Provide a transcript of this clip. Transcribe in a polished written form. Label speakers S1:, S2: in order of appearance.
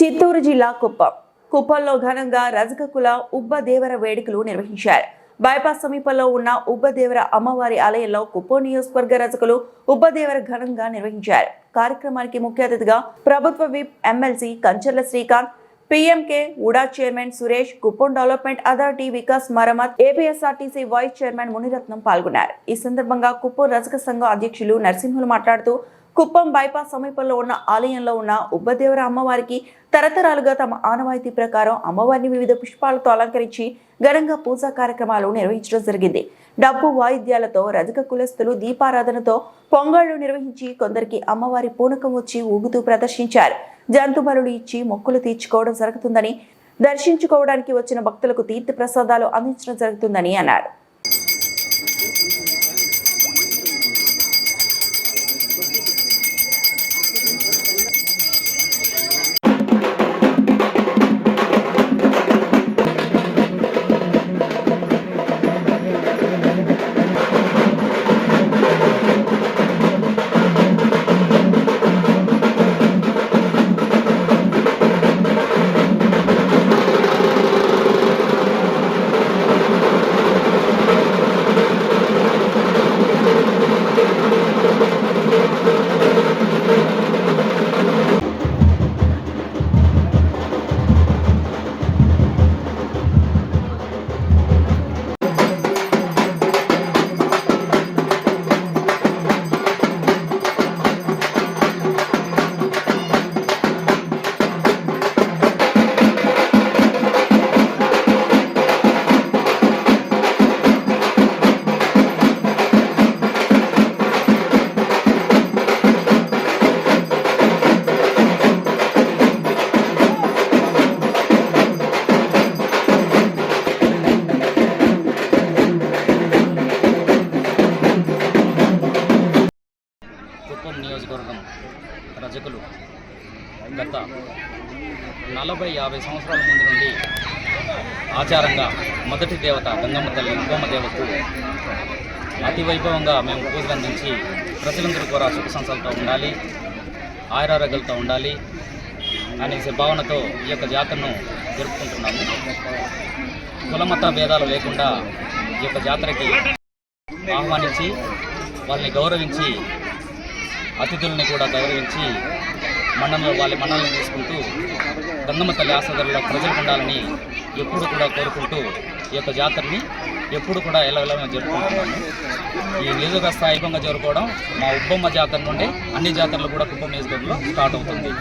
S1: చిత్తూరు జిల్లా కుప్పంలో ఘనంగా రజకకుల ఉబ్బదేవర వేడుకలు నిర్వహించారు. బైపాస్ సమీపంలో ఉన్న ఉబ్బదేవర అమ్మవారి ఆలయంలో కుప్పం నియోజకవర్గ రజకులు ఉబ్బదేవర ఘనంగా నిర్వహించారు. కార్యక్రమానికి ముఖ్య అతిథిగా ప్రభుత్వ whip MLC Kancharla Srikanth, PMK UDA chairman Suresh, Kuppam development authority Vikas మరమ్మత్ ఏపీఎస్ఆర్టీసీ వైస్ చైర్మన్ మునిరత్నం పాల్గొన్నారు. ఈ సందర్భంగా కుప్పం రజక సంఘం అధ్యక్షులు నరసింహులు మాట్లాడుతూ, కుప్పం బైపాస్ సమీపంలో ఉన్న ఆలయంలో ఉన్న ఉబ్బదేవర అమ్మవారికి తరతరాలుగా తమ ఆనవాయితీ ప్రకారం అమ్మవారిని వివిధ పుష్పాలతో అలంకరించి ఘనంగా పూజా కార్యక్రమాలు నిర్వహించడం జరిగింది. డబ్బు వాయిద్యాలతో రజక కులస్తులు దీపారాధనతో పొంగళ్లు నిర్వహించి కొందరికి అమ్మవారి పూనకం వచ్చి ఊగుతూ ప్రదర్శించారు. జంతు బలులు ఇచ్చి మొక్కులు తీర్చుకోవడం జరుగుతుందని, దర్శించుకోవడానికి వచ్చిన భక్తులకు తీర్థ ప్రసాదాలు అందించడం జరుగుతుందని అన్నారు.
S2: కుప్పం నియోజకవర్గం రజకులు గత 40-50 సంవత్సరాల ముందు నుండి ఆచారంగా మొదటి దేవత గంగమ్మ తల్లి ఉబ్బమ్మ దేవతకు అతి వైభవంగా మేము పూజలు అందించి ప్రజలందరూ కూడా సుఖ సంసాలతో ఉండాలి, ఆయురారోగ్యాలతో ఉండాలి అనేసి భావనతో ఈ యొక్క జాతరను జరుపుకుంటున్నాము. కులమత భేదాలు లేకుండా ఈ యొక్క జాతరకి ఆహ్వానించి వాళ్ళని గౌరవించి, అతిథుల్ని కూడా గౌరవించి వాళ్ళ మన్నలను తీసుకుంటూ గంగమ్మ తల్లి ఆశీర్వాదాల్లో ప్రజలకు ఉండాలని ఎప్పుడు కూడా కోరుకుంటూ ఈ యొక్క జాతరని ఎప్పుడు కూడా ఎల్లవెల్లగా జరుపుకుంటున్నాము. ఈ నియోజకవర్గ స్థాయికంగా జరుపుకోవడం మా ఉబ్బమ్మ జాతర నుండి అన్ని జాతరలు కూడా కుప్పం నియోజకవర్గంలో స్టార్ట్ అవుతుంది.